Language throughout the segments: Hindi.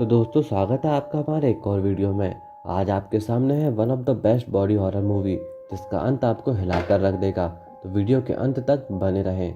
तो दोस्तों स्वागत है आपका हमारे एक और वीडियो में। आज आपके सामने है one of the best body horror movie जिसका अंत आपको हिलाकर रख देगा। तो वीडियो के अंत तक बने रहें।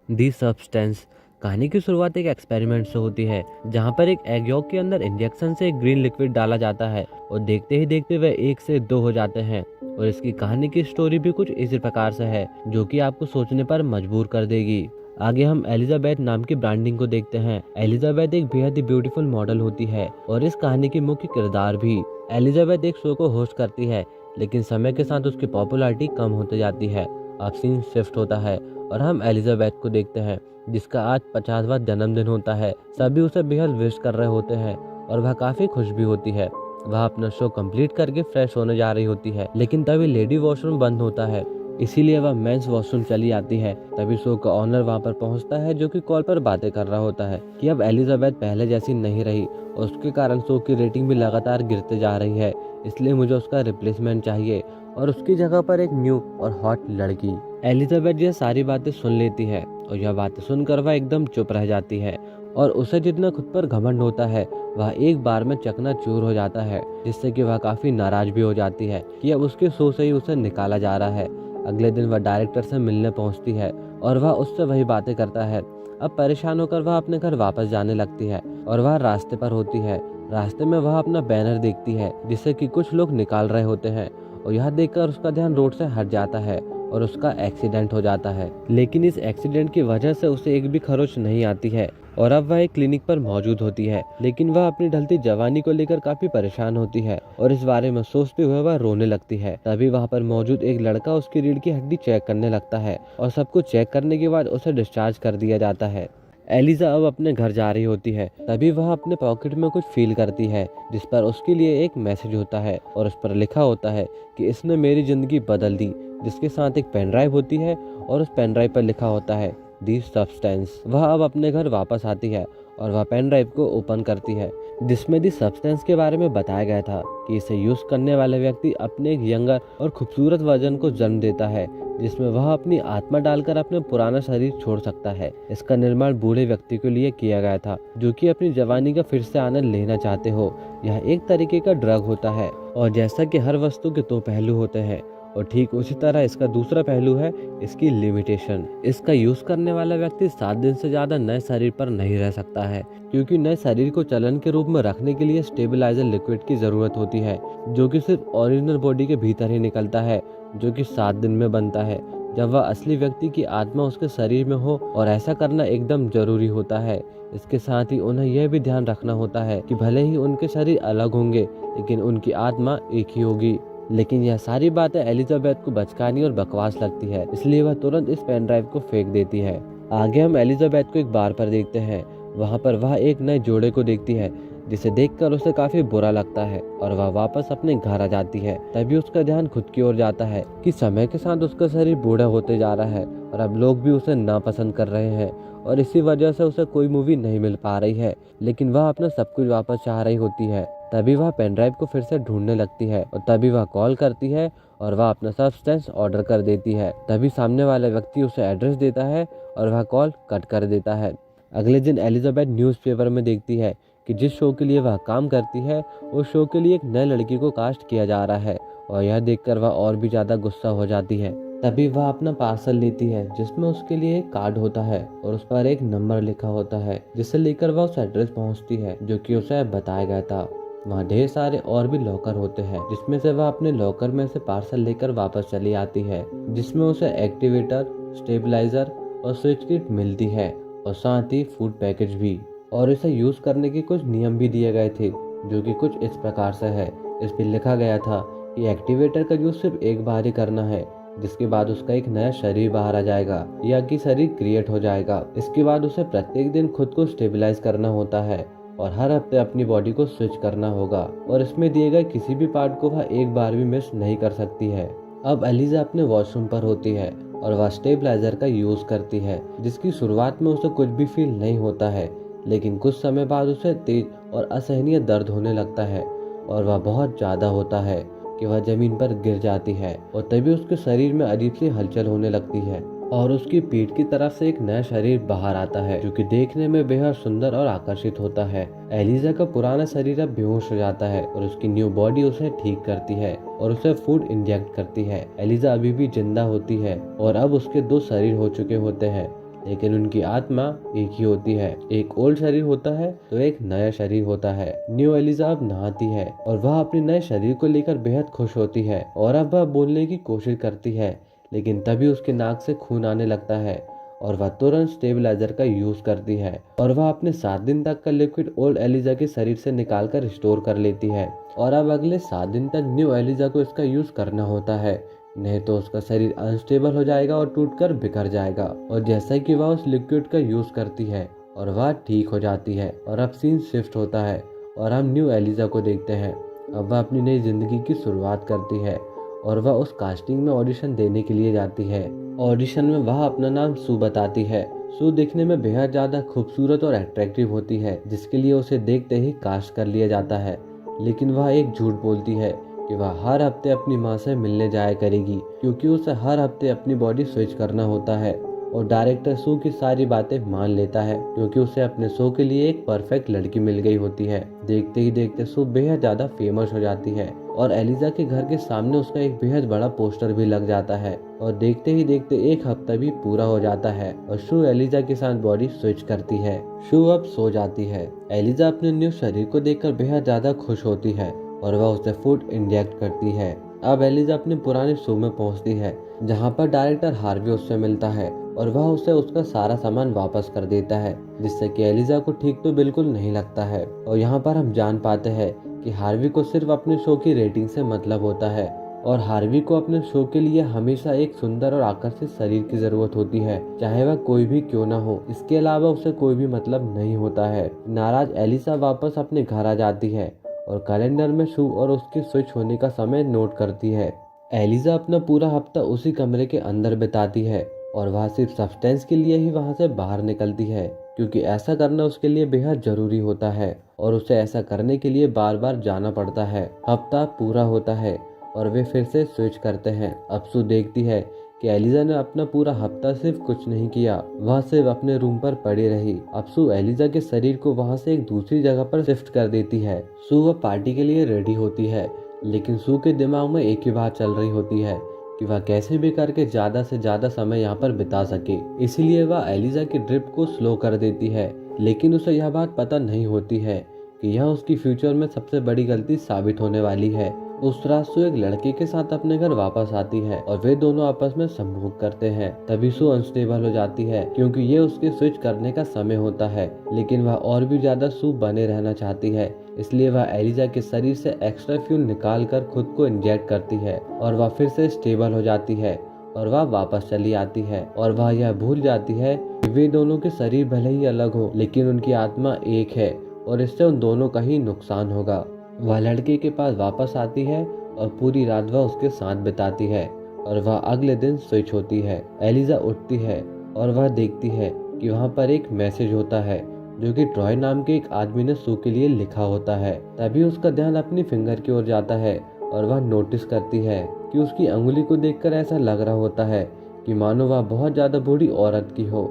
दी सब्सटेंस कहानी की शुरुआत एक एक्सपेरिमेंट से होती है जहां पर एक एग यॉक के अंदर इंजेक्शन से एक ग्रीन लिक्विड डाला जाता है और देखते ही देखते वह 1 से 2 हो जाते हैं। और इसकी कहानी की स्टोरी भी कुछ इसी प्रकार से है जो कि आपको सोचने पर मजबूर कर देगी। आगे हम एलिजाबेथ नाम की ब्रांडिंग को देखते हैं। एलिजाबेथ एक बेहद ही ब्यूटीफुल मॉडल होती है और इस कहानी की मुख्य किरदार भी। एलिजाबेथ एक शो को होस्ट करती है लेकिन समय के साथ उसकी पॉपुलैरिटी कम होती जाती है। अब सीन शिफ्ट होता है और हम एलिजाबेथ को देखते हैं जिसका आज 50वां जन्मदिन होता है। सभी उसे बेहद विश कर रहे होते हैं और वह काफी खुश भी होती है। वह अपना शो कंप्लीट करके फ्रेश होने जा रही होती है लेकिन तभी लेडी वॉशरूम बंद होता है, इसीलिए वह मेंस वॉशरूम चली आती है। तभी शो का ऑनर वहां पर पहुंचता है जो कि कॉल पर बातें कर रहा होता है कि अब एलिजाबेथ पहले जैसी नहीं रही और उसके कारण शो की रेटिंग भी लगातार गिरते जा रही है, इसलिए मुझे उसका रिप्लेसमेंट चाहिए और उसकी जगह पर एक न्यू और हॉट लड़की। एलिजाबेथ यह सारी बातें सुन लेती है और यह बातें सुनकर वह एकदम चुप रह जाती है और उसे जितना खुद पर घमंड होता है वह एक बार में चकनाचूर हो जाता है, जिससे कि वह काफी नाराज भी हो जाती है कि अब उसके शो से ही उसे निकाला जा रहा है। अगले दिन वह डायरेक्टर से मिलने पहुंचती है और वह उससे वही बातें करता है। अब परेशान होकर वह अपने घर वापस जाने लगती है और वह रास्ते पर होती है। रास्ते में वह अपना बैनर देखती है जिससे कि कुछ लोग निकाल रहे होते हैं और यह देखकर उसका ध्यान रोड से हट जाता है और उसका एक्सीडेंट हो जाता है। लेकिन इस एक्सीडेंट की वजह से उसे एक भी खरोच नहीं आती है और अब वह एक क्लिनिक पर मौजूद होती है। लेकिन वह अपनी ढलती जवानी को लेकर काफी परेशान होती है और इस बारे में सोचते हुए वह रोने लगती है। तभी वहाँ पर मौजूद एक लड़का उसकी रीढ़ की हड्डी चेक करने लगता है और सब कुछ चेक करने के बाद उसे डिस्चार्ज कर दिया जाता है। एलिजा अब अपने घर जा रही होती है। तभी वह अपने पॉकेट में कुछ फील करती है जिस पर उसके लिए एक मैसेज होता है और उस पर लिखा होता है कि इसने मेरी जिंदगी बदल दी, जिसके साथ एक पेन ड्राइव होती है और उस पेन ड्राइव पर लिखा होता है दी सब्सटेंस। वह अब अपने घर वापस आती है और वह पेन ड्राइव को ओपन करती है जिसमें दी सब्सटेंस के बारे में बताया गया था कि इसे यूज करने वाले व्यक्ति अपने एक यंगर और खूबसूरत वर्जन को जन्म देता है जिसमें वह अपनी आत्मा डालकर अपने पुराना शरीर छोड़ सकता है। इसका निर्माण बूढ़े व्यक्ति के लिए किया गया था जो कि अपनी जवानी का फिर से आनंद लेना चाहते हो। यह एक तरीके का ड्रग होता है और जैसा कि हर वस्तु के 2 पहलू होते हैं और ठीक उसी तरह इसका दूसरा पहलू है इसकी लिमिटेशन। इसका यूज करने वाला व्यक्ति 7 दिन से ज्यादा नए शरीर पर नहीं रह सकता है क्योंकि नए शरीर को चलन के रूप में रखने के लिए स्टेबलाइजर लिक्विड की जरूरत होती है जो कि सिर्फ ओरिजिनल बॉडी के भीतर ही निकलता है जो कि 7 दिन में बनता है जब वह असली व्यक्ति की आत्मा उसके शरीर में हो, और ऐसा करना एकदम जरूरी होता है। इसके साथ ही उन्हें यह भी ध्यान रखना होता है कि भले ही उनके शरीर अलग होंगे लेकिन उनकी आत्मा एक ही होगी। लेकिन यह सारी बातें एलिजाबेथ को बचकानी और बकवास लगती है, इसलिए वह तुरंत इस पेन ड्राइव को फेंक देती है। आगे हम एलिजाबेथ को एक बार पर देखते हैं। वहाँ पर वह एक नए जोड़े को देखती है जिसे देखकर उसे काफी बुरा लगता है और वह वापस अपने घर आ जाती है। तभी उसका ध्यान खुद की ओर जाता है कि समय के साथ उसका शरीर बूढ़ा होते जा रहा है और अब लोग भी उसे नापसंद कर रहे हैं और इसी वजह से उसे कोई मूवी नहीं मिल पा रही है। लेकिन वह अपना सब कुछ वापस चाह रही होती है। तभी वह पेन ड्राइव को फिर से ढूंढने लगती है और तभी वह कॉल करती है और वह अपना सब्सटेंस ऑर्डर कर देती है। तभी सामने वाला व्यक्ति उसे एड्रेस देता है और वह कॉल कट कर देता है। अगले दिन एलिजाबेथ न्यूज़पेपर में देखती है कि जिस शो के लिए वह काम करती है उस शो के लिए एक नए लड़की को कास्ट किया जा रहा है और यह देखकर वह और भी ज्यादा गुस्सा हो जाती है। तभी वह अपना पार्सल लेती है जिसमें उसके लिए एक कार्ड होता है और उस पर एक नंबर लिखा होता है जिसे लेकर वह उस एड्रेस पहुंचती है जो कि उसे बताया गया था। वहाँ ढेर सारे और भी लॉकर होते हैं जिसमें से वह अपने लॉकर में से पार्सल लेकर वापस चली आती है जिसमें उसे एक्टिवेटर, स्टेबलाइजर और स्विच किट मिलती है और साथ ही फूड पैकेज भी। और इसे यूज करने के कुछ नियम भी दिए गए थे जो कि कुछ इस प्रकार से है। इस पर लिखा गया था कि एक्टिवेटर का यूज सिर्फ एक बार ही करना है जिसके बाद उसका एक नया शरीर बाहर आ जाएगा या कि शरीर क्रिएट हो जाएगा। इसके बाद उसे प्रत्येक दिन खुद को स्टेबलाइज करना होता है और हर हफ्ते अपनी बॉडी को स्विच करना होगा और इसमें दिए गए किसी भी पार्ट को वह एक बार भी मिस नहीं कर सकती है। अब एलिजा अपने वॉशरूम पर होती है और वह स्टेबलाइजर का यूज करती है जिसकी शुरुआत में उसे कुछ भी फील नहीं होता है, लेकिन कुछ समय बाद उसे तेज और असहनीय दर्द होने लगता है और वह बहुत ज्यादा होता है कि वह जमीन पर गिर जाती है और तभी उसके शरीर में अजीब सी हलचल होने लगती है। और उसकी पीठ की तरफ से एक नया शरीर बाहर आता है जो कि देखने में बेहद सुंदर और आकर्षित होता है। एलिजा का पुराना शरीर अब बेहोश हो जाता है और उसकी न्यू बॉडी उसे ठीक करती है और उसे फूड इंजेक्ट करती है। एलिजा अभी भी जिंदा होती है और अब उसके 2 शरीर हो चुके होते हैं, लेकिन उनकी आत्मा एक ही होती है। एक ओल्ड शरीर होता है तो एक नया शरीर होता है। न्यू एलिजा अब नहाती है और वह अपने नए शरीर को लेकर बेहद खुश होती है और अब वह बोलने की कोशिश करती है, लेकिन तभी उसके नाक से खून आने लगता है और वह तुरंत स्टेबलाइजर का यूज करती है और वह अपने 7 दिन तक का लिक्विड ओल्ड एलिजा के शरीर से निकालकर स्टोर कर लेती है। और अब अगले 7 दिन तक न्यू एलिजा को इसका यूज करना होता है, नहीं तो उसका शरीर अनस्टेबल हो जाएगा और टूटकर बिखर जाएगा। और जैसा कि वह उस लिक्विड का यूज करती है और वह ठीक हो जाती है और अब सीन शिफ्ट होता है और हम न्यू एलिजा को देखते हैं। अब वह अपनी नई जिंदगी की शुरुआत करती है और वह उस कास्टिंग में ऑडिशन देने के लिए जाती है। ऑडिशन में वह अपना नाम सू बताती है। सू दिखने में बेहद ज्यादा खूबसूरत और अट्रैक्टिव होती है, जिसके लिए उसे देखते ही कास्ट कर लिया जाता है। लेकिन वह एक झूठ बोलती है कि वह हर हफ्ते अपनी माँ से मिलने जाया करेगी, क्योंकि उसे हर हफ्ते अपनी बॉडी स्विच करना होता है। और डायरेक्टर सू की सारी बातें मान लेता है, क्योंकि उसे अपने शो के लिए एक परफेक्ट लड़की मिल गई होती है। देखते ही देखते सू बेहद ज्यादा फेमस हो जाती है और एलिजा के घर के सामने उसका एक बेहद बड़ा पोस्टर भी लग जाता है। और देखते ही देखते 1 हफ्ता भी पूरा हो जाता है और शू एलिजा के साथ बॉडी स्विच करती है। शू अब सो जाती है। एलिजा अपने न्यू शरीर को देखकर बेहद ज्यादा खुश होती है और वह उसे फूड इंजेक्ट करती है। अब एलिजा अपने पुराने शो में पहुंचती है, जहां पर डायरेक्टर हार्वी उससे मिलता है और वह उसे उसका सारा सामान वापस कर देता है, जिससे कि एलिजा को ठीक तो बिल्कुल नहीं लगता है। और यहाँ पर हम जान पाते हैं कि हार्वी को सिर्फ अपने शो की रेटिंग से मतलब होता है और हार्वी को अपने शो के लिए हमेशा एक सुंदर और आकर्षित शरीर की जरूरत होती है, चाहे वह कोई भी क्यों ना हो। इसके अलावा उसे कोई भी मतलब नहीं होता है। नाराज एलिसा वापस अपने घर आ जाती है और कैलेंडर में शू और उसके स्विच होने का समय नोट करती है। एलिजा अपना पूरा हफ्ता उसी कमरे के अंदर बिताती है और वह सिर्फ सब्सटेंस के लिए ही वहां से बाहर निकलती है, क्योंकि ऐसा करना उसके लिए बेहद जरूरी होता है और उसे ऐसा करने के लिए बार बार जाना पड़ता है। हफ्ता पूरा होता है और वे फिर से स्विच करते हैं। अब सू देखती है कि एलिजा ने अपना पूरा हफ्ता सिर्फ कुछ नहीं किया, वह सिर्फ अपने रूम पर पड़ी रही। अब सू एलिजा के शरीर को वहां से एक दूसरी जगह पर शिफ्ट कर देती है। सू वह पार्टी के लिए रेडी होती है, लेकिन सू के दिमाग में एक ही बात चल रही होती है कि वह कैसे भी करके ज्यादा से ज्यादा समय यहाँ पर बिता सके। इसीलिए वह एलिजा की ड्रिप को स्लो कर देती है, लेकिन उसे यह बात पता नहीं होती है कि यह उसकी फ्यूचर में सबसे बड़ी गलती साबित होने वाली है। उस रात सू एक लड़के के साथ अपने घर वापस आती है और वे दोनों आपस में संभोग करते हैं। तभी सू अनस्टेबल हो जाती है, क्योंकि ये उसके स्विच करने का समय होता है, लेकिन वह और भी ज्यादा सू बने रहना चाहती है। इसलिए वह एलिजा के शरीर से एक्स्ट्रा फ्यूल निकाल कर खुद को इंजेक्ट करती है और वह फिर से स्टेबल हो जाती है और वह वापस चली आती है। और वह यह भूल जाती है कि वे दोनों के शरीर भले ही अलग हो, लेकिन उनकी आत्मा एक है और इससे उन दोनों का ही नुकसान होगा। वह लड़के के पास वापस आती है और पूरी रात वह उसके साथ बिताती है और वह अगले दिन स्विच होती है। एलिजा उठती है और वह देखती है कि वहाँ पर एक मैसेज होता है जो कि ट्रॉय नाम के एक आदमी ने सू के लिए लिखा होता है। तभी उसका ध्यान अपनी फिंगर की ओर जाता है और वह नोटिस करती है कि उसकी अंगुली को देखकर ऐसा लग रहा होता है कि मानो वह बहुत ज्यादा बूढ़ी औरत की हो।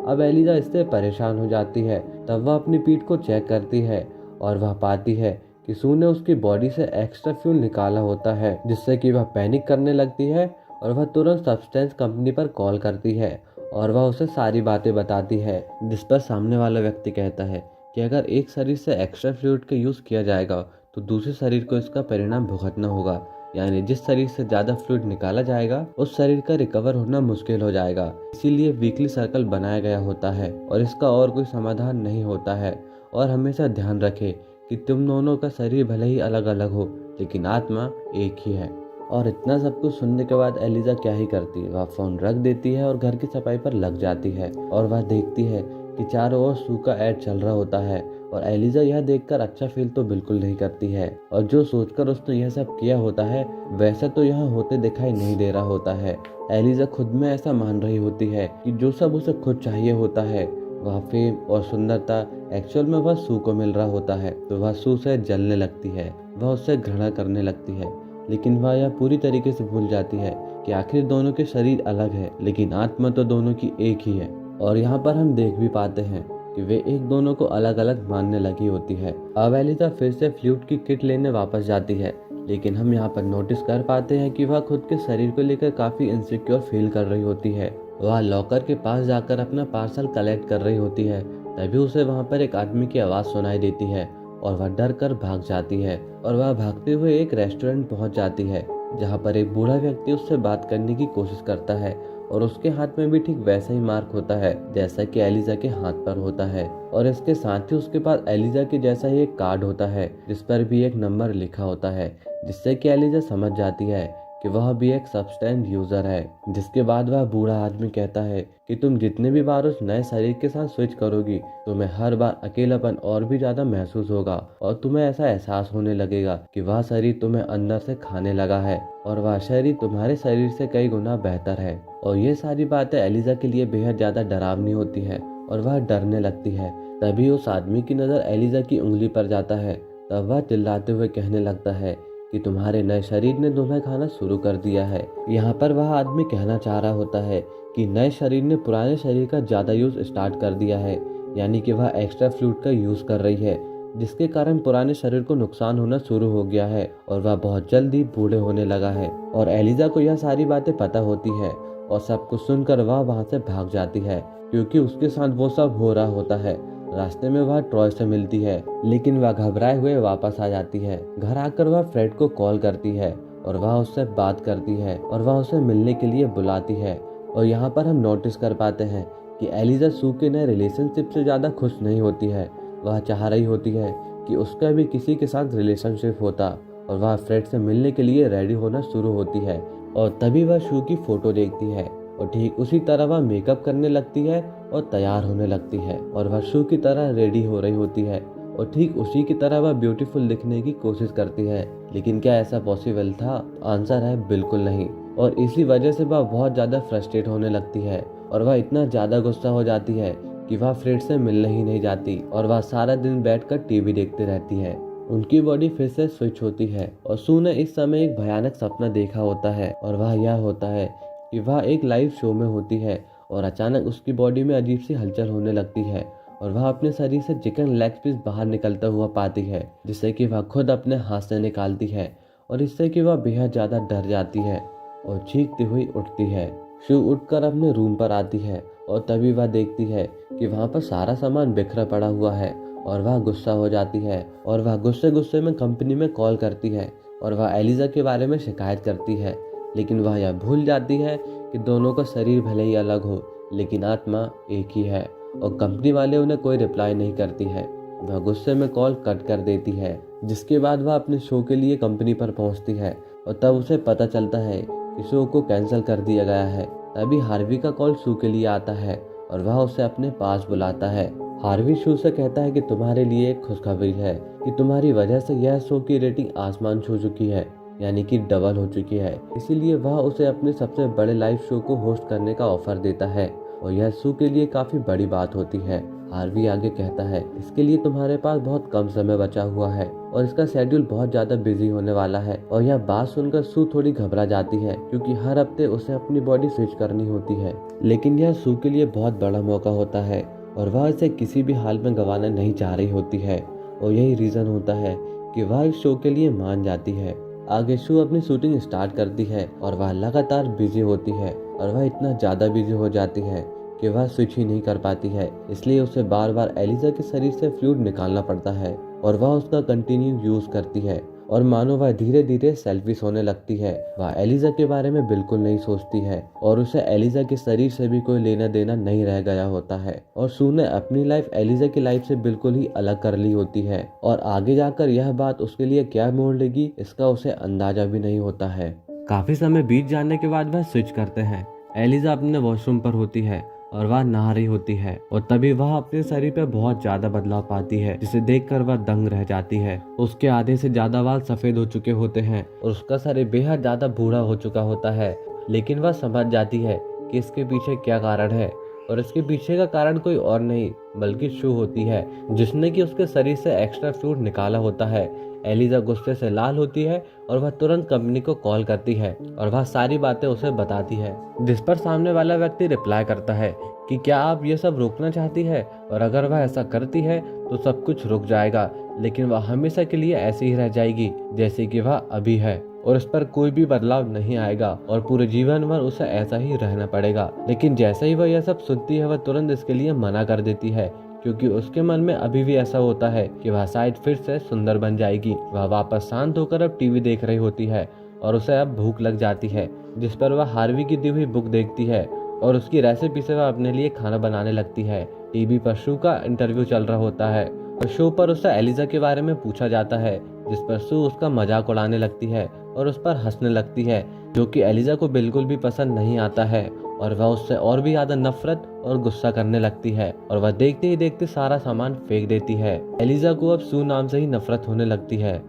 अब एलिजा इससे परेशान हो जाती है। तब वह अपनी पीठ को चेक करती है और वह पाती है कि सू ने उसकी बॉडी से एक्स्ट्रा फ्यूल निकाला होता है, जिससे कि वह पैनिक करने लगती है और वह तुरंत सब्सटेंस कंपनी पर कॉल करती है और वह उसे सारी बातें बताती है। जिस पर सामने वाला व्यक्ति कहता है कि अगर एक शरीर से एक्स्ट्रा फ्लूइड का यूज किया जाएगा तो दूसरे शरीर को इसका परिणाम भुगतना होगा, यानी जिस शरीर से ज्यादा फ्लूइड निकाला जाएगा उस शरीर का रिकवर होना मुश्किल हो जाएगा। इसीलिए वीकली सर्कल बनाया गया होता है और इसका और कोई समाधान नहीं होता है। और हमेशा ध्यान रखें कि तुम दोनों का शरीर भले ही अलग अलग हो, लेकिन आत्मा एक ही है। और इतना सब कुछ सुनने के बाद एलिजा क्या ही करती है, वह फोन रख देती है और घर की सफाई पर लग जाती है। और वह देखती है कि चारों ओर सू का ऐड चल रहा होता है और एलिजा यह देखकर अच्छा फील तो बिल्कुल नहीं करती है। और जो सोचकर उसने यह सब किया होता है वैसा तो यहाँ होते दिखाई नहीं दे रहा होता है। एलिजा खुद में ऐसा मान रही होती है कि जो सब उसे खुद चाहिए होता है, वह फेम और सुंदरता, एक्चुअल में वह सू को मिल रहा होता है। तो वह सू से जलने लगती है, वह उससे घृणा करने लगती है। लेकिन वह यह पूरी तरीके से भूल जाती है कि आखिर दोनों के शरीर अलग है, लेकिन आत्मा तो दोनों की एक ही है। और यहाँ पर हम देख भी पाते हैं कि वे एक दोनों को अलग अलग मानने लगी होती है। अब एलिजा फिर से फ्लूट की किट लेने वापस जाती है, लेकिन हम यहाँ पर नोटिस कर पाते हैं कि वह खुद के शरीर को लेकर काफी इनसिक्योर फील कर रही होती है। वह लॉकर के पास जाकर अपना पार्सल कलेक्ट कर रही होती है, तभी उसे वहाँ पर एक आदमी की आवाज़ सुनाई देती है और वह डर कर भाग जाती है। और वह भागते हुए एक रेस्टोरेंट पहुँच जाती है, जहाँ पर एक बूढ़ा व्यक्ति उससे बात करने की कोशिश करता है और उसके हाथ में भी ठीक वैसा ही मार्क होता है जैसा कि एलिजा के हाथ पर होता है। और इसके साथ ही उसके पास एलिजा के जैसा ही एक कार्ड होता है जिस पर भी एक नंबर लिखा होता है, जिससे कि एलिजा समझ जाती है कि वह भी एक सब्सटेंस यूजर है। जिसके बाद वह बूढ़ा आदमी कहता है कि तुम जितने भी बार उस नए शरीर के साथ स्विच करोगी, तुम्हें हर बार अकेलापन और भी ज्यादा महसूस होगा और तुम्हें ऐसा एहसास होने लगेगा कि वह शरीर तुम्हें अंदर से खाने लगा है और वह शरीर तुम्हारे शरीर से कई गुना बेहतर है। और ये सारी बातें एलिजा के लिए बेहद ज्यादा डरावनी होती है और वह डरने लगती है। तभी उस आदमी की नजर एलिजा की उंगली पर जाता है। तब वह चिल्लाते हुए कहने लगता है कि तुम्हारे नए शरीर ने तुम्हें खाना शुरू कर दिया है। यहाँ पर वह आदमी कहना चाह रहा होता है कि नए शरीर ने पुराने शरीर का ज्यादा यूज स्टार्ट कर दिया है, यानी कि वह एक्स्ट्रा फ्लूइड का यूज कर रही है, जिसके कारण पुराने शरीर को नुकसान होना शुरू हो गया है और वह बहुत जल्दी बूढ़े होने लगा है। और एलिजा को यह सारी बातें पता होती है और सब कुछ सुनकर वह वहाँ से भाग जाती है, क्योंकि उसके साथ वो सब हो रहा होता है। रास्ते में वह ट्रॉय से मिलती है, लेकिन वह घबराए हुए वापस आ जाती है। घर आकर वह फ्रेड को कॉल करती है और वह उससे बात करती है और वह उसे मिलने के लिए बुलाती है। और यहाँ पर हम नोटिस कर पाते हैं कि एलिजा सू के नए रिलेशनशिप से ज्यादा खुश नहीं होती है। वह चाह रही होती है कि उसका भी किसी के साथ रिलेशनशिप होता और वह फ्रेड से मिलने के लिए रेडी होना शुरू होती है। और तभी वह शू की फोटो देखती है और ठीक उसी तरह वह मेकअप करने लगती है और तैयार होने लगती है और वह शू की तरह रेडी हो रही होती है और ठीक उसी की तरह वह ब्यूटीफुल दिखने की कोशिश करती है। लेकिन क्या ऐसा पॉसिबल था? आंसर है बिल्कुल नहीं। और इसी वजह से वह बहुत ज्यादा फ्रस्ट्रेट होने लगती है और वह इतना ज्यादा गुस्सा हो जाती है कि वह फ्रेड से मिलने ही नहीं जाती और वह सारा दिन बैठकर टीवी देखती रहती है। उनकी बॉडी फिर से स्विच होती है और सू ने इस समय एक भयानक सपना देखा होता है और वह यह होता है कि वह एक लाइव शो में होती है और अचानक उसकी बॉडी में अजीब सी हलचल होने लगती है और वह अपने शरीर से चिकन लेग पीस बाहर निकलता हुआ पाती है, जिससे कि वह खुद अपने हाथ से निकालती है और इससे कि वह बेहद ज्यादा डर जाती है और चीखती हुई उठती है। शू उठकर अपने रूम पर आती है और तभी वह देखती है कि वहाँ पर सारा सामान बिखरा पड़ा हुआ है और वह गुस्सा हो जाती है और वह गुस्से गुस्से में कंपनी में कॉल करती है और वह एलिजा के बारे में शिकायत करती है। लेकिन वह यह भूल जाती है कि दोनों का शरीर भले ही अलग हो, लेकिन आत्मा एक ही है और कंपनी वाले उन्हें कोई रिप्लाई नहीं करती है। वह गुस्से में कॉल कट कर देती है, जिसके बाद वह अपने शो के लिए कंपनी पर पहुंचती है और तब उसे पता चलता है कि शो को कैंसिल कर दिया गया है। तभी हार्वी का कॉल शू के लिए आता है और वह उसे अपने पास बुलाता है। हार्वी शू से कहता है कि तुम्हारे लिए एक खुशखबरी है कि तुम्हारी वजह से यह शो की रेटिंग आसमान छू चुकी है, यानी कि डबल हो चुकी है। इसीलिए वह उसे अपने सबसे बड़े लाइव शो को होस्ट करने का ऑफर देता है और यह शो के लिए काफी बड़ी बात होती है। हार्वी आगे कहता है, इसके लिए तुम्हारे पास बहुत कम समय बचा हुआ है और इसका शेड्यूल बहुत ज्यादा बिजी होने वाला है। और यह बात सुनकर सू थोड़ी घबरा जाती है, क्योंकि हर हफ्ते उसे अपनी बॉडी स्विच करनी होती है। लेकिन यह सू के लिए बहुत बड़ा मौका होता है और वह इसे किसी भी हाल में गंवाना नहीं चाह रही होती है और यही रीजन होता है कि वह इस शो के लिए मान जाती है। आगे शू अपनी शूटिंग स्टार्ट करती है और वह लगातार बिजी होती है और वह इतना ज्यादा बिजी हो जाती है कि वह स्विच ही नहीं कर पाती है। इसलिए उसे बार बार एलिजा के शरीर से फ्लूइड निकालना पड़ता है और वह उसका कंटिन्यू यूज करती है और मानो वह धीरे धीरे सेल्फिश होने लगती है। वह एलिजा के बारे में बिल्कुल नहीं सोचती है और उसे एलिजा के शरीर से भी कोई लेना देना नहीं रह गया होता है। और सू ने अपनी लाइफ एलिजा की लाइफ से बिल्कुल ही अलग कर ली होती है और आगे जाकर यह बात उसके लिए क्या मोड़ लेगी, इसका उसे अंदाजा भी नहीं होता है। काफी समय बीत जाने के बाद वह स्विच करते हैं। एलिजा अपने वॉशरूम पर होती है और वह नहा रही होती है और तभी वह अपने शरीर पर बहुत ज्यादा बदलाव पाती है, जिसे देखकर वह दंग रह जाती है। उसके आधे से ज्यादा बाल सफेद हो चुके होते हैं और उसका शरीर बेहद ज्यादा बूढ़ा हो चुका होता है। लेकिन वह समझ जाती है कि इसके पीछे क्या कारण है और इसके पीछे का कारण कोई और नहीं बल्कि शू होती है, जिसने कि उसके शरीर से एक्स्ट्रा फ्लूइड निकाला होता है। एलिजा गुस्से से लाल होती है और वह तुरंत कंपनी को कॉल करती है और वह सारी बातें उसे बताती है, जिस पर सामने वाला व्यक्ति रिप्लाई करता है कि क्या आप ये सब रोकना चाहती है, और अगर वह ऐसा करती है तो सब कुछ रुक जाएगा, लेकिन वह हमेशा के लिए ऐसी ही रह जाएगी जैसे कि वह अभी है, और इस पर कोई भी बदलाव नहीं आएगा और पूरे जीवन भर उसे ऐसा ही रहना पड़ेगा। लेकिन जैसे ही वह यह सब सुनती है, वह तुरंत इसके लिए मना कर देती है, क्योंकि उसके मन में अभी भी ऐसा होता है कि वह शायद फिर से सुंदर बन जाएगी। वह वापस शांत होकर अब टीवी देख रही होती है और उसे अब भूख लग जाती है, जिस पर वह हार्वी की दी हुई बुक देखती है और उसकी रेसिपी से वह अपने लिए खाना बनाने लगती है। टीवी पर शू का इंटरव्यू चल रहा होता है और शो पर उससे एलिजा के बारे में पूछा जाता है, जिस पर शू उसका मजाक उड़ाने लगती है और उस पर हंसने लगती है, जो कि एलिजा को बिल्कुल भी पसंद नहीं आता है और वह उससे और भी ज्यादा नफरत और गुस्सा करने लगती है और वह देखते ही देखते सारा सामान फेंक देती है। एलिजा को अब शू नाम से ही नफरत होने लगती है।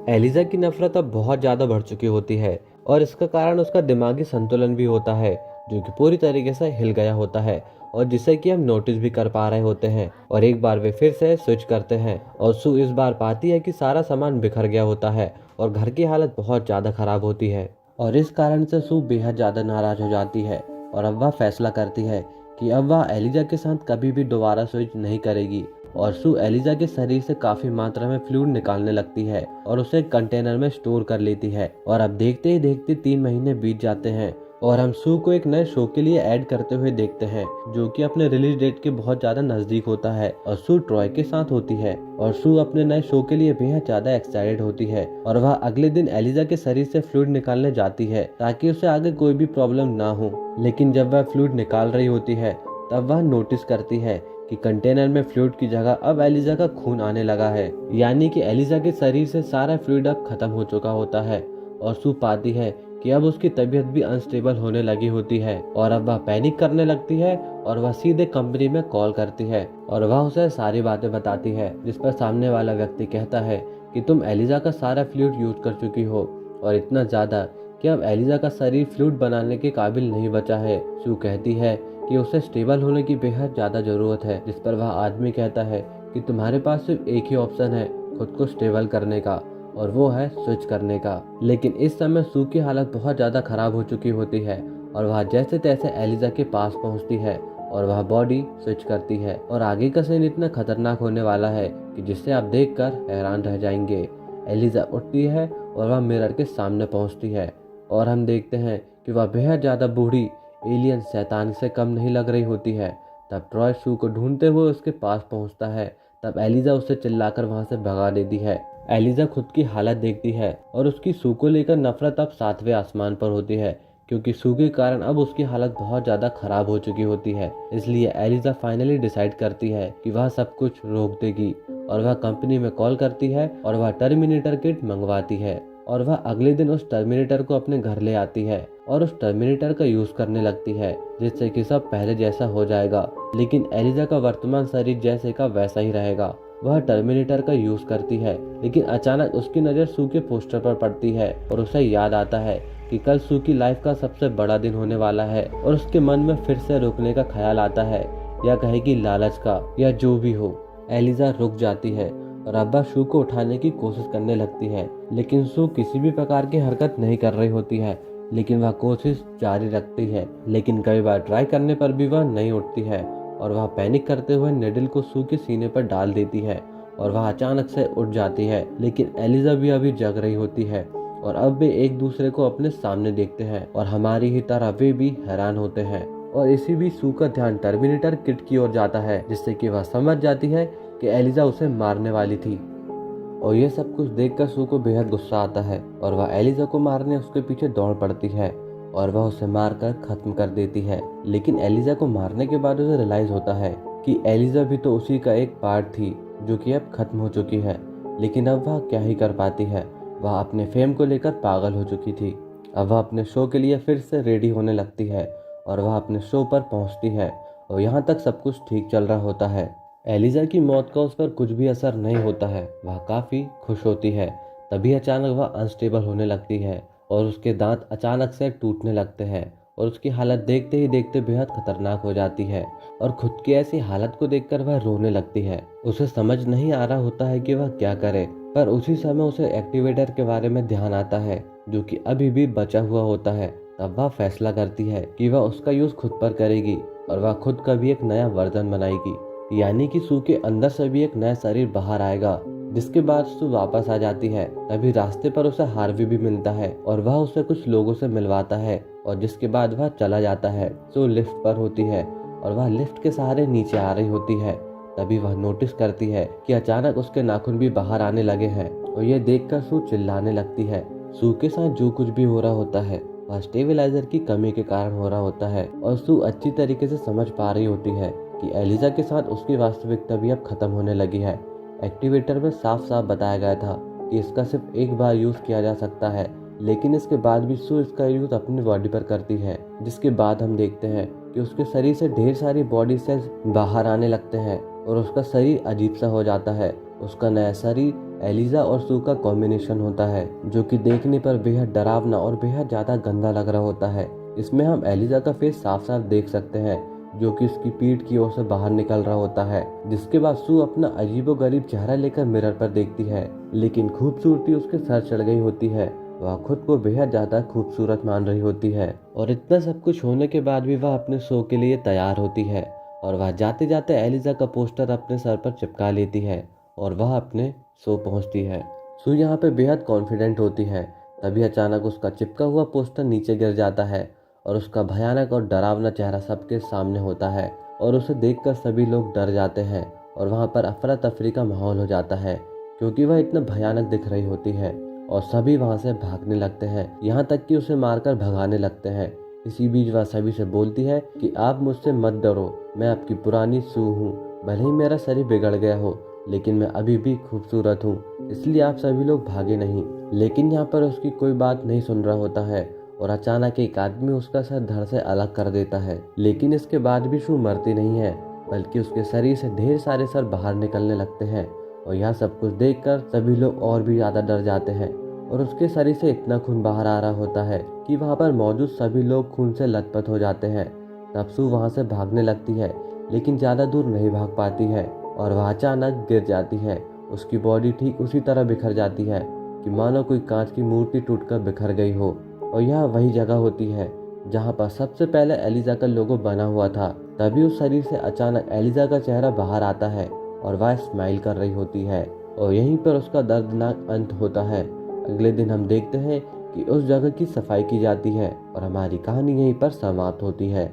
एलिजा की नफरत अब बहुत ज्यादा बढ़ चुकी होती है और इसका कारण उसका दिमागी संतुलन भी होता है, जो कि पूरी तरीके से हिल गया होता है और जिसे कि हम नोटिस भी कर पा रहे होते हैं। और एक बार वे फिर से स्विच करते हैं और सू इस बार पाती है कि सारा सामान बिखर गया होता है और घर की हालत बहुत ज्यादा खराब होती है, और इस कारण से सू बेहद ज्यादा नाराज हो जाती है और अब वह फैसला करती है कि अब वह एलिजा के साथ कभी भी दोबारा स्विच नहीं करेगी। और सू एलिजा के शरीर से काफी मात्रा में फ्लूइड निकालने लगती है और उसे कंटेनर में स्टोर कर लेती है। और अब देखते ही देखते 3 महीने बीत जाते हैं और हम सू को एक नए शो के लिए ऐड करते हुए देखते हैं, जो कि अपने रिलीज डेट के बहुत ज्यादा नजदीक होता है और सू ट्रॉय के साथ होती है और सू अपने नए शो के लिए बेहद ज्यादा एक्साइटेड होती है और वह अगले दिन एलिजा के शरीर से फ्लूइड निकालने जाती है ताकि उसे आगे कोई भी प्रॉब्लम ना हो। लेकिन जब वह फ्लूइड निकाल रही होती है तब वह नोटिस करती है कि कंटेनर में फ्लूइड की जगह अब एलिजा का खून आने लगा है, यानी कि एलिजा के शरीर से सारा फ्लूइड अब खत्म हो चुका होता है। और सू पाती है कि अब उसकी तबीयत भी अनस्टेबल होने लगी होती है और अब वह पैनिक करने लगती है और वह सीधे कंपनी में कॉल करती है और वह उसे सारी बातें बताती है, जिस पर सामने वाला व्यक्ति कहता है कि तुम एलिजा का सारा फ्लूइड यूज कर चुकी हो और इतना ज्यादा कि अब एलिजा का शरीर फ्लूइड बनाने के काबिल नहीं बचा है। सू कहती है कि उसे स्टेबल होने की बेहद ज्यादा जरूरत है, जिस पर वह आदमी कहता है कि तुम्हारे पास सिर्फ एक ही ऑप्शन है खुद को स्टेबल करने का, और वो है स्विच करने का। लेकिन इस समय सू की हालत बहुत ज्यादा खराब हो चुकी होती है और वह जैसे तैसे एलिजा के पास पहुंचती है और वह बॉडी स्विच करती है और आगे का सीन इतना खतरनाक होने वाला है कि जिससे आप देखकर हैरान रह जाएंगे। एलिजा उठती है और वह मिरर के सामने पहुंचती है और हम देखते हैं कि वह बेहद ज्यादा बूढ़ी एलियन शैतान से कम नहीं लग रही होती है। तब ट्रॉय सू को ढूंढते हुए उसके पास पहुंचता है। तब एलिजा उसे चिल्लाकर वहां से भगा देती है। एलिजा खुद की हालत देखती है और उसकी सू को लेकर नफरत अब 7वें आसमान पर होती है, क्योंकि सू के कारण अब उसकी हालत बहुत ज्यादा खराब हो चुकी होती है। इसलिए एलिजा फाइनली डिसाइड करती है कि वह सब कुछ रोक देगी और वह कंपनी में कॉल करती है और वह टर्मिनेटर किट मंगवाती है और वह अगले दिन उस टर्मिनेटर को अपने घर ले आती है और उस टर्मिनेटर का यूज करने लगती है, जिससे कि सब पहले जैसा हो जाएगा। लेकिन एलिजा का वर्तमान शरीर जैसे का वैसा ही रहेगा। वह टर्मिनेटर का यूज करती है, लेकिन अचानक उसकी नजर सू के पोस्टर पर पड़ती है और उसे याद आता है कि कल सू की लाइफ का सबसे बड़ा दिन होने वाला है और उसके मन में फिर से रुकने का ख्याल आता है, या कहे कि लालच का, या जो भी हो। एलिजा रुक जाती है और अब्बा सू को उठाने की कोशिश करने लगती है, लेकिन सू किसी भी प्रकार की हरकत नहीं कर रही होती है, लेकिन वह कोशिश जारी रखती है। लेकिन कई बार ट्राई करने पर भी वह नहीं उठती है और वह पैनिक करते हुए निडल को सू के सीने पर डाल देती है और वह अचानक से उठ जाती है। लेकिन एलिजा भी अभी जग रही होती है और अब वे एक दूसरे को अपने सामने देखते हैं और हमारी ही तरह वे भी हैरान होते हैं। और इसी बीच सू का ध्यान टर्मिनेटर किट की ओर जाता है, जिससे कि वह समझ जाती है कि एलिजा उसे मारने वाली थी। और ये सब कुछ देखकर सू को बेहद गुस्सा आता है और वह एलिजा को मारने उसके पीछे दौड़ पड़ती है और वह उसे मारकर खत्म कर देती है। लेकिन एलिजा को मारने के बाद उसे रियलाइज होता है कि एलिजा भी तो उसी का एक पार्ट थी, जो कि अब खत्म हो चुकी है। लेकिन अब वह क्या ही कर पाती है, वह अपने फेम को लेकर पागल हो चुकी थी। अब वह अपने शो के लिए फिर से रेडी होने लगती है और वह अपने शो पर पहुंचती है और यहाँ तक सब कुछ ठीक चल रहा होता है। एलिजा की मौत का उस पर कुछ भी असर नहीं होता है, वह काफी खुश होती है। तभी अचानक वह अनस्टेबल होने लगती है और उसके दांत अचानक से टूटने लगते हैं और उसकी हालत देखते ही देखते बेहद खतरनाक हो जाती है और खुद की ऐसी हालत को देखकर वह रोने लगती है। उसे समझ नहीं आ रहा होता है कि वह क्या करे, पर उसी समय उसे एक्टिवेटर के बारे में ध्यान आता है जो कि अभी भी बचा हुआ होता है। तब वह फैसला करती है कि वह उसका यूज खुद पर करेगी और वह खुद का भी एक नया वर्जन बनाएगी, यानी कि सू के अंदर से भी एक नया शरीर बाहर आएगा। जिसके बाद सू वापस आ जाती है। तभी रास्ते पर उसे हार्वी भी मिलता है और वह उसे कुछ लोगों से मिलवाता है और जिसके बाद वह चला जाता है। सू लिफ्ट पर होती है और वह लिफ्ट के सहारे नीचे आ रही होती है। तभी वह नोटिस करती है कि अचानक उसके नाखून भी बाहर आने लगे हैं और यह देखकर सू चिल्लाने लगती है। सू के साथ जो कुछ भी हो रहा होता है वह स्टेबलाइजर की कमी के कारण हो रहा होता है और सू अच्छी तरीके से समझ पा रही होती है कि एलिजा के साथ उसकी वास्तविकता भी अब खत्म होने लगी है। एक्टिवेटर में साफ साफ बताया गया था कि इसका सिर्फ एक बार यूज किया जा सकता है, लेकिन इसके बाद भी सू इसका यूज अपनी बॉडी पर करती है। जिसके बाद हम देखते हैं कि उसके शरीर से ढेर सारी बॉडी सेल्स बाहर आने लगते हैं और उसका शरीर अजीब सा हो जाता है। उसका नया शरीर एलिजा और सू का कॉम्बिनेशन होता है जो कि देखने पर बेहद डरावना और बेहद ज्यादा गंदा लग रहा होता है। इसमें हम एलिजा का फेस साफ साफ देख सकते हैं जो कि उसकी पीठ की ओर से बाहर निकल रहा होता है। जिसके बाद सू अपना अजीबोगरीब चेहरा लेकर मिरर पर देखती है, लेकिन खूबसूरती उसके सर चढ़ गई होती है। वह खुद को बेहद ज्यादा खूबसूरत मान रही होती है और इतना सब कुछ होने के बाद भी वह अपने शो के लिए तैयार होती है और वह जाते जाते एलिजा का पोस्टर अपने सर पर चिपका लेती है और वह अपने शो पहुंचती है। सू यहाँ पे बेहद कॉन्फिडेंट होती है। तभी अचानक उसका चिपका हुआ पोस्टर नीचे गिर जाता है और उसका भयानक और डरावना चेहरा सबके सामने होता है और उसे देखकर सभी लोग डर जाते हैं और वहाँ पर अफरा तफरी का माहौल हो जाता है क्योंकि वह इतना भयानक दिख रही होती है और सभी वहाँ से भागने लगते हैं, यहाँ तक कि उसे मारकर भगाने लगते हैं। इसी बीच वह सभी से बोलती है कि आप मुझसे मत डरो, मैं आपकी पुरानी सू हूँ। भले ही मेरा शरीर बिगड़ गया हो लेकिन मैं अभी भी खूबसूरत हूँ, इसलिए आप सभी लोग भागे नहीं। लेकिन यहाँ पर उसकी कोई बात नहीं सुन रहा होता है और अचानक एक आदमी उसका सर धड़ से अलग कर देता है। लेकिन इसके बाद भी सू मरती नहीं है, बल्कि उसके शरीर से ढेर सारे सर बाहर निकलने लगते हैं और यह सब कुछ देखकर सभी लोग और भी ज्यादा डर जाते हैं और उसके शरीर से इतना खून बाहर आ रहा होता है कि वहाँ पर मौजूद सभी लोग खून से लथपथ हो जाते हैं। तब सू वहाँ से भागने लगती है, लेकिन ज्यादा दूर नहीं भाग पाती है और वह अचानक गिर जाती है। उसकी बॉडी ठीक उसी तरह बिखर जाती है कि मानो कोई कांच की मूर्ति टूटकर बिखर गई हो और यह वही जगह होती है जहाँ पर सबसे पहले एलिजा का लोगो बना हुआ था। तभी उस शरीर से अचानक एलिजा का चेहरा बाहर आता है और वह स्माइल कर रही होती है और यहीं पर उसका दर्दनाक अंत होता है। अगले दिन हम देखते हैं कि उस जगह की सफाई की जाती है और हमारी कहानी यहीं पर समाप्त होती है।